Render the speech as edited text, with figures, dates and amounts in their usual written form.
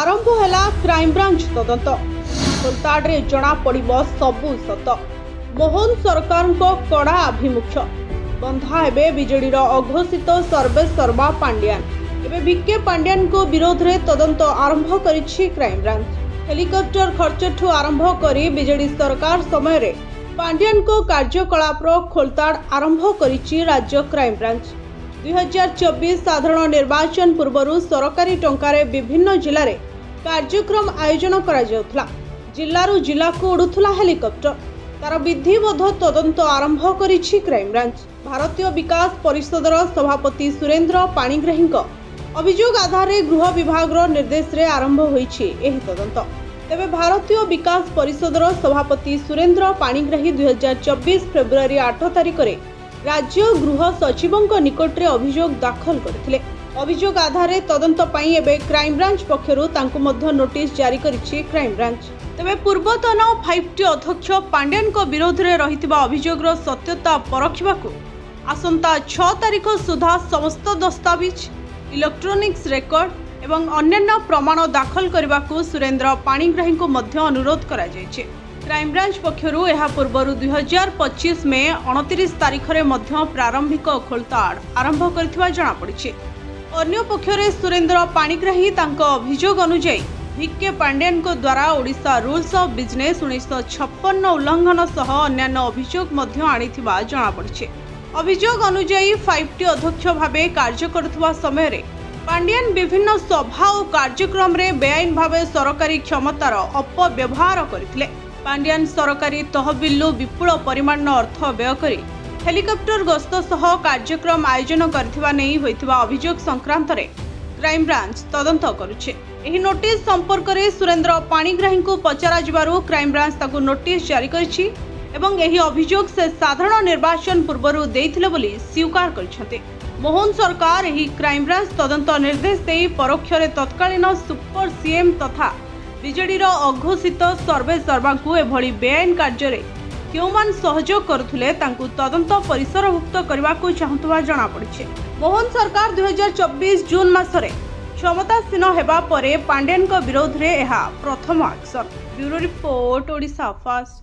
आरंभ है क्राइमब्रांच तदंत खोलताड़े जना पड़िबो सबु सत। मोहन सरकार कड़ा आभिमुख्य बंधा हेबे बीजेडी अघोषित सर्वेसर्वा पांड्यान। एबे वीके पांड्यान को विरोध में तदंत आरंभ करिछि क्राइमब्रांच। हेलिकॉप्टर खर्च आरंभ करी बीजेडी सरकार समय रे पांड्यान को कार्यकलाप खोलताड़ आरंभ करिछि राज्य क्राइमब्रांच। 2024 साधारण निर्वाचन पूर्व सरकारी टंकारे विभिन्न जिले में कार्यक्रम आयोजन करा जाउथला। जिल्लारू जिला को उड़ुथला हेलिकॉप्टर। तार विधिवत तदंत आरंभ करिछि क्राइमब्रांच। भारतीय विकास परिषदर सभापति सुरेंद्र पाणिग्राही अभियोग आधार गृह विभाग निर्देश रे आरंभ होइछि एही तदंत। तेबे भारतीय विकास परिषदर सभापति सुरेंद्र पाणिग्राही 2024 फेब्रुआरी 8 तारिख रे राज्य गृह सचिवों निकटरे अभियोग दाखल करथिले। अभियोग आधार तदंत पई एबे क्राइमब्रांच पक्षरु तांकु मध्य नोटिस जारी करिछि क्राइमब्रांच। तेबे पूर्वतन 5T अध्यक्ष पांड्यान को विरोध रे रहितबा अभियोगर सत्यता परखिबाकू आसंता 6 तारिख सुधा समस्त दस्तावेज इलेक्ट्रोनिक्स रेकर्ड एवं अन्यान्य प्रमाण दाखल करने सुरेंद्र पाणिग्राही को मध्य अनुरोध करा जायछि। क्राइमब्रांच पक्षरु एहा पूर्वरु 2025 में 29 तारिख रे मध्य प्रारंभिक खोलताड़ आरंभ करथिबा जणा पड़िछि। अन्य पक्षरे सुरेंद्र पाणिग्राही तांको अभियोग अनुसार वीके पांड्यान को द्वारा ओडिशा रूल्स ऑफ बिजनेस 1956 उल्लंघन सह अन्यान्य अभियोग मध्य आनिथिबा जणा पड़िछि। अभियोग अनुसार 5T अध्यक्ष भावे कार्य करथुवा समय रे पांड्यान विभिन्न सभा और कार्यक्रम रे बेआईन भावे सरकारी क्षमतार अपव्यवहार करथिले। पांड्यान सरकारी तहबिलु विपुल परिमाण अर्थ व्यय करी हेलिकॉप्टर गस्त सह कार्यक्रम आयोजन करथिबा नै होइथिबा अभियोग संक्रांत रे क्राइमब्रांच तदंत करुछे। एही नोटिस संपर्क रे सुरेंद्र पाणिग्राही को पचरा जिबारु क्राइमब्रांच ताकु नोटिस जारी करिछि एवं एही अभियोग से साधारण निर्वाचन पूर्वरु देइथिले बोली स्वीकार करिसथि। मोहन सरकार एही क्राइमब्रांच तदंत निर्देश दे परोक्ष रे तत्कालीन सुपर सीएम तथा बीजेडीर अघोषित सर्वेसर्वा को एभली बेआईन कार्य क्यों सहयोग करुले तदंत परिसरभुक्त करने को चाहूबा जना पड़ी। मोहन सरकार 2024 जून मासरे क्षमतासीन हेबा परे पांड्यान विरोध में यह प्रथम action. Bureau report Odisha fast.